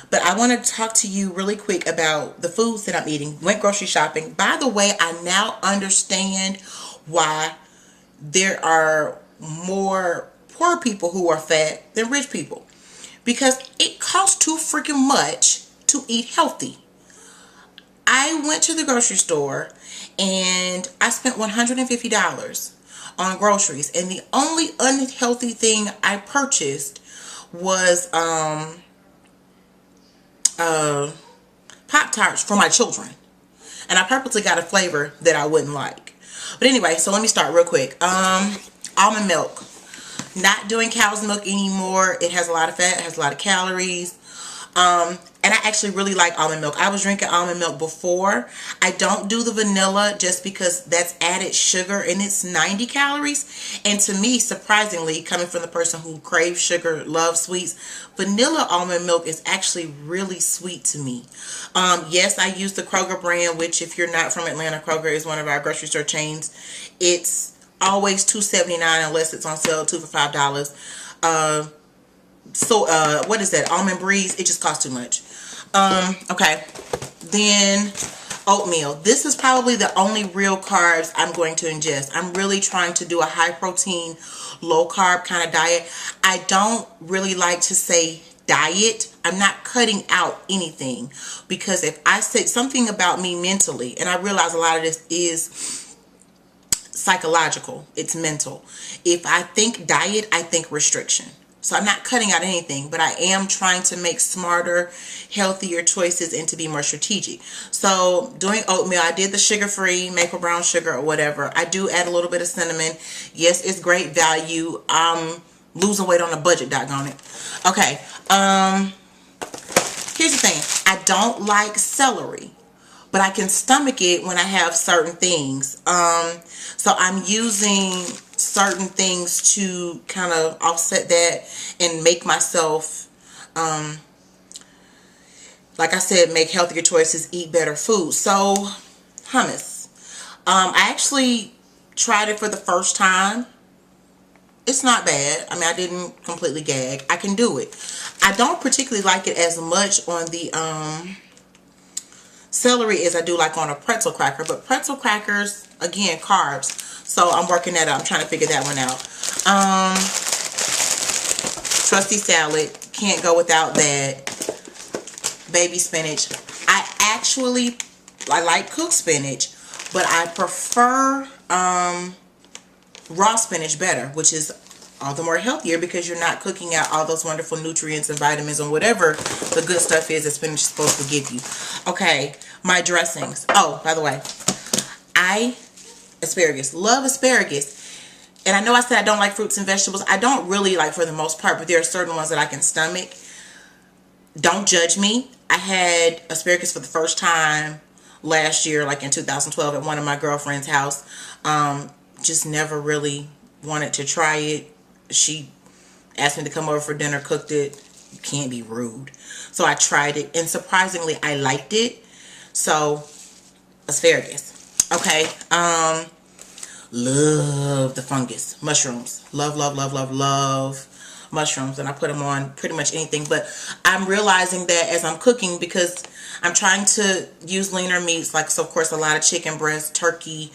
But I want to talk to you really quick about the foods that I'm eating. Went grocery shopping. By the way, I now understand why there are more poor people who are fat than rich people. Because it costs too freaking much to eat healthy. I went to the grocery store and I spent $150 on groceries. And the only unhealthy thing I purchased was Pop Tarts for my children. And I purposely got a flavor that I wouldn't like. But anyway, so let me start real quick. Almond milk. Not doing cow's milk anymore. It has a lot of fat, it has a lot of calories. And I actually really like almond milk. I was drinking almond milk before. I don't do the vanilla just because that's added sugar and it's 90 calories. And to me, surprisingly, coming from the person who craves sugar, loves sweets, vanilla almond milk is actually really sweet to me. Yes, I use the Kroger brand, which if you're not from Atlanta, Kroger is one of our grocery store chains. It's always $2.79 unless it's on sale, 2 for $5. What is that? Almond Breeze. It just costs too much. Okay. Then oatmeal. This is probably the only real carbs I'm going to ingest. I'm really trying to do a high protein, low carb kind of diet. I don't really like to say diet. I'm not cutting out anything because if I say something about me mentally, and I realize a lot of this is psychological, it's mental. If I think diet, I think restriction. So I'm not cutting out anything, but I am trying to make smarter, healthier choices and to be more strategic. So doing oatmeal, I did the sugar-free, maple brown sugar or whatever. I do add a little bit of cinnamon. Yes, it's great value. I'm losing weight on a budget, doggone it. Okay, here's the thing. I don't like celery, but I can stomach it when I have certain things. So I'm using certain things to kind of offset that and make myself, like I said, make healthier choices, eat better food. So hummus. I actually tried it for the first time. It's not bad. I mean, I didn't completely gag. I can do it. I don't particularly like it as much on the celery as I do like on a pretzel cracker. But pretzel crackers, again, carbs. So I'm working that out. I'm trying to figure that one out. Trusty salad. Can't go without that. Baby spinach. I like cooked spinach, but I prefer raw spinach better, which is all the more healthier because you're not cooking out all those wonderful nutrients and vitamins and whatever the good stuff is that spinach is supposed to give you. Okay, my dressings. Oh, by the way, asparagus. Love asparagus. And I know I said I don't like fruits and vegetables. I don't really like for the most part, but there are certain ones that I can stomach. Don't judge me. I had asparagus for the first time last year, like in 2012 at one of my girlfriend's house. Just never really wanted to try it. She asked me to come over for dinner, cooked it. You can't be rude. So I tried it, and surprisingly, I liked it. So, asparagus. Okay. Love the fungus. Mushrooms. Love, love, love, love, love mushrooms. And I put them on pretty much anything. But I'm realizing that as I'm cooking, because I'm trying to use leaner meats, like, so of course, a lot of chicken breast, turkey,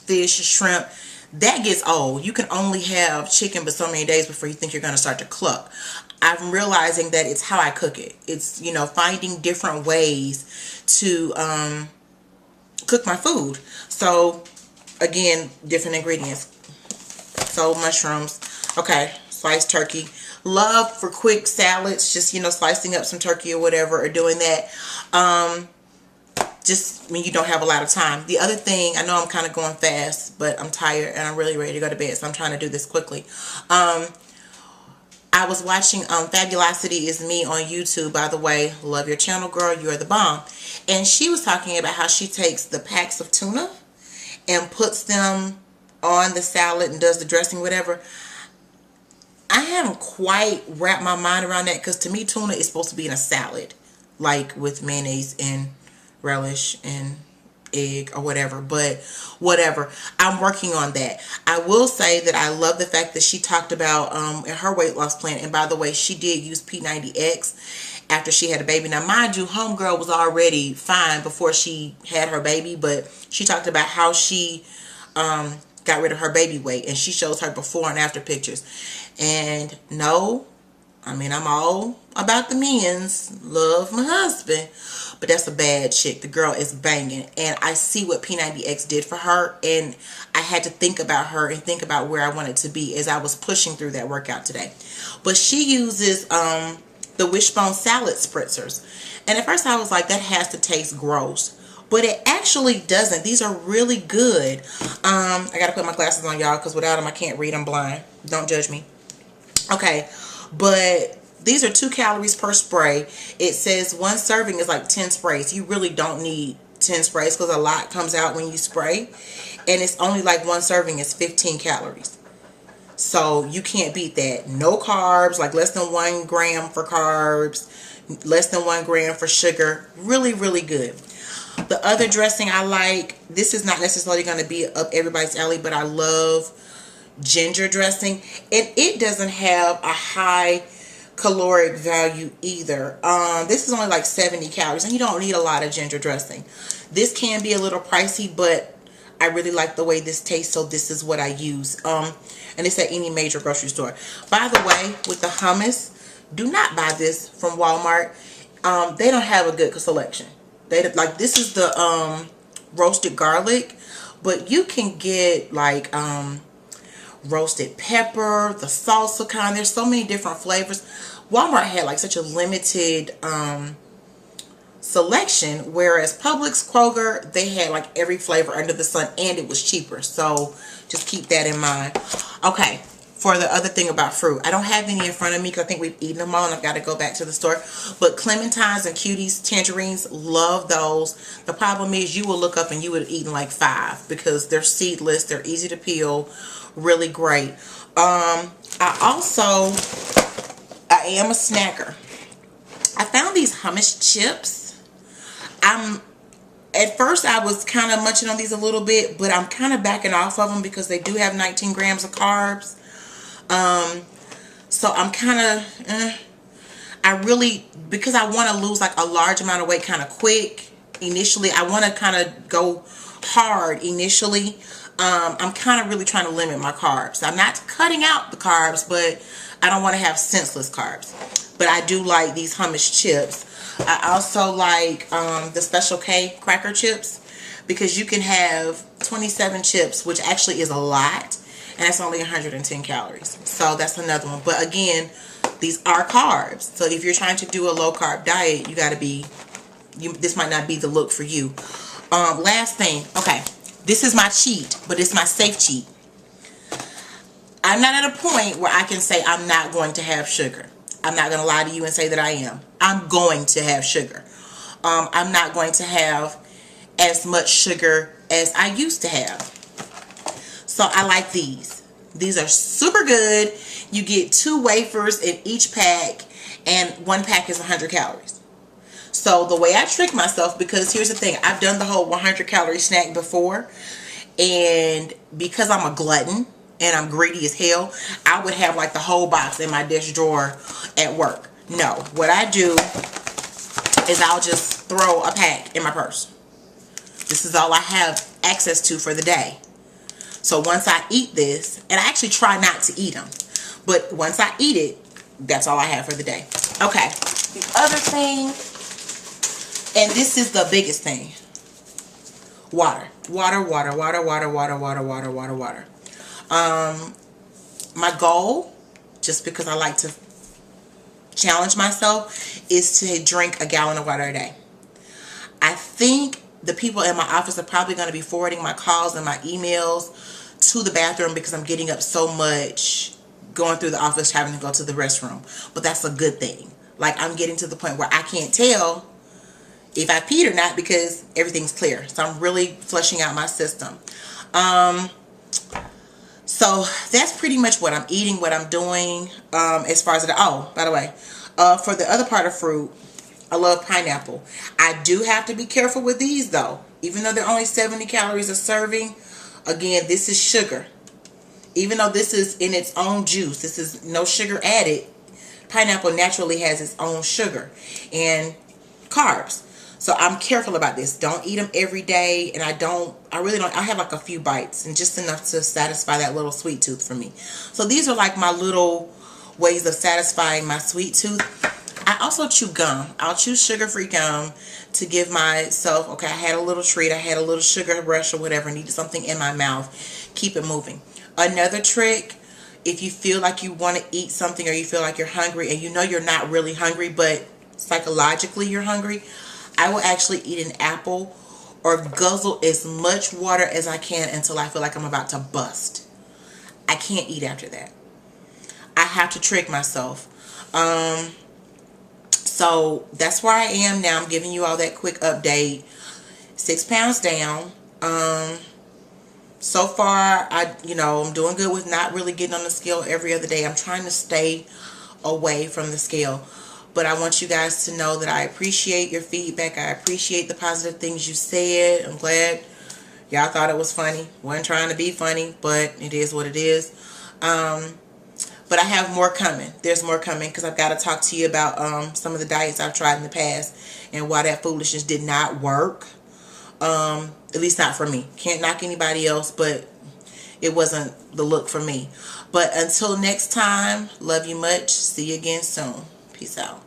fish, shrimp. That gets old. You can only have chicken but so many days before you think you're going to start to cluck. I'm realizing that it's how I cook it. It's, you know, finding different ways to cook my food. So, again, different ingredients. So, mushrooms. Okay, sliced turkey. Love for quick salads, just, you know, slicing up some turkey or whatever, or doing that. Just when you don't have a lot of time. The other thing, I know I'm kind of going fast, but I'm tired and I'm really ready to go to bed, so I'm trying to do this quickly. I was watching Fabulosity is Me on YouTube, by the way. Love your channel, girl. You're the bomb. And she was talking about how she takes the packs of tuna and puts them on the salad and does the dressing, whatever. I haven't quite wrapped my mind around that, because to me, tuna is supposed to be in a salad, like with mayonnaise and relish and egg or whatever, but whatever. I'm working on that. I will say that I love the fact that she talked about in her weight loss plan, and by the way, she did use P90X after she had a baby. Now, mind you, homegirl was already fine before she had her baby, but she talked about how she got rid of her baby weight, and she shows her before and after pictures. And no, I mean, I'm all about the men's, love my husband, but that's a bad chick. The girl is banging, and I see what P90X did for her, and I had to think about her and think about where I wanted to be as I was pushing through that workout today. But she uses the Wishbone salad spritzers, and at first I was like, that has to taste gross. But it actually doesn't. These are really good. I gotta put my glasses on, y'all, because without them I can't read. I'm blind. Don't judge me. Okay, but these are 2 calories per spray. It says 1 serving is like 10 sprays. You really don't need 10 sprays because a lot comes out when you spray. And it's only like 1 serving is 15 calories. So you can't beat that. No carbs, like less than 1 gram for carbs, less than 1 gram for sugar. Really, really good. The other dressing I like, this is not necessarily going to be up everybody's alley, but I love ginger dressing. And it doesn't have a high caloric value either. This is only like 70 calories, and you don't need a lot of ginger dressing. This can be a little pricey, but I really like the way this tastes, so this is what I use. And it's at any major grocery store. By the way, with the hummus, do not buy this from Walmart. They don't have a good selection. This is the roasted garlic, but you can get like roasted pepper, the salsa kind. There's so many different flavors. Walmart had like such a limited selection, whereas Publix, Kroger, they had like every flavor under the sun, and it was cheaper. So just keep that in mind. Okay, for the other thing about fruit, I don't have any in front of me because I think we've eaten them all and I've got to go back to the store. But clementines and cuties, tangerines, love those. The problem is you will look up and you would have eaten like 5 because they're seedless, they're easy to peel, really great. I am a snacker. I found these hummus chips. At first I was kind of munching on these a little bit, but I'm kind of backing off of them because they do have 19 grams of carbs. So I'm kind of, because I want to lose like a large amount of weight kind of quick initially. I want to kind of go hard initially. I'm kind of really trying to limit my carbs. I'm not cutting out the carbs, but I don't want to have senseless carbs. But I do like these hummus chips. I also like the Special K cracker chips, because you can have 27 chips, which actually is a lot, and that's only 110 calories. So that's another one. But again, these are carbs. So if you're trying to do a low carb diet, you got to be, this might not be the look for you. Last thing, okay, this is my cheat, but it's my safe cheat. I'm not at a point where I can say I'm not going to have sugar. I'm not going to lie to you and say that I am. I'm going to have sugar. I'm not going to have as much sugar as I used to have. So I like these. These are super good. You get 2 wafers in each pack, and 1 pack is 100 calories. So the way I trick myself, because here's the thing, I've done the whole 100 calorie snack before, and because I'm a glutton and I'm greedy as hell, I would have like the whole box in my desk drawer at work. No, what I do is I'll just throw a pack in my purse. This is all I have access to for the day. So once I eat this, and I actually try not to eat them, but once I eat it, that's all I have for the day. Okay, the other thing, and this is the biggest thing, water. Water, water, water, water, water, water, water, water, water. My goal, just because I like to challenge myself, is to drink a gallon of water a day. I think the people in my office are probably going to be forwarding my calls and my emails to the bathroom because I'm getting up so much going through the office, having to go to the restroom. But that's a good thing. Like, I'm getting to the point where I can't tell if I peed or not because everything's clear. So I'm really flushing out my system. So that's pretty much what I'm eating, what I'm doing as far as oh, by the way, for the other part of fruit, I love pineapple. I do have to be careful with these though. Even though they're only 70 calories a serving, again, this is sugar. Even though this is in its own juice, this is no sugar added. Pineapple naturally has its own sugar and carbs. So I'm careful about this. Don't eat them every day. And I really don't, I have like a few bites and just enough to satisfy that little sweet tooth for me. So these are like my little ways of satisfying my sweet tooth. I also chew gum. I'll chew sugar-free gum to give myself, okay, I had a little treat. I had a little sugar rush or whatever. Needed something in my mouth. Keep it moving. Another trick, if you feel like you want to eat something or you feel like you're hungry and you know you're not really hungry, but psychologically you're hungry, I will actually eat an apple or guzzle as much water as I can until I feel like I'm about to bust. I can't eat after that. I have to trick myself. So that's where I am now. I'm giving you all that quick update. 6 pounds down. So far, I'm doing good with not really getting on the scale every other day. I'm trying to stay away from the scale. But I want you guys to know that I appreciate your feedback. I appreciate the positive things you said. I'm glad y'all thought it was funny. Wasn't trying to be funny, but it is what it is. But I have more coming. There's more coming because I've got to talk to you about some of the diets I've tried in the past and why that foolishness did not work. At least not for me. Can't knock anybody else, but it wasn't the look for me. But until next time, love you much. See you again soon. Peace out.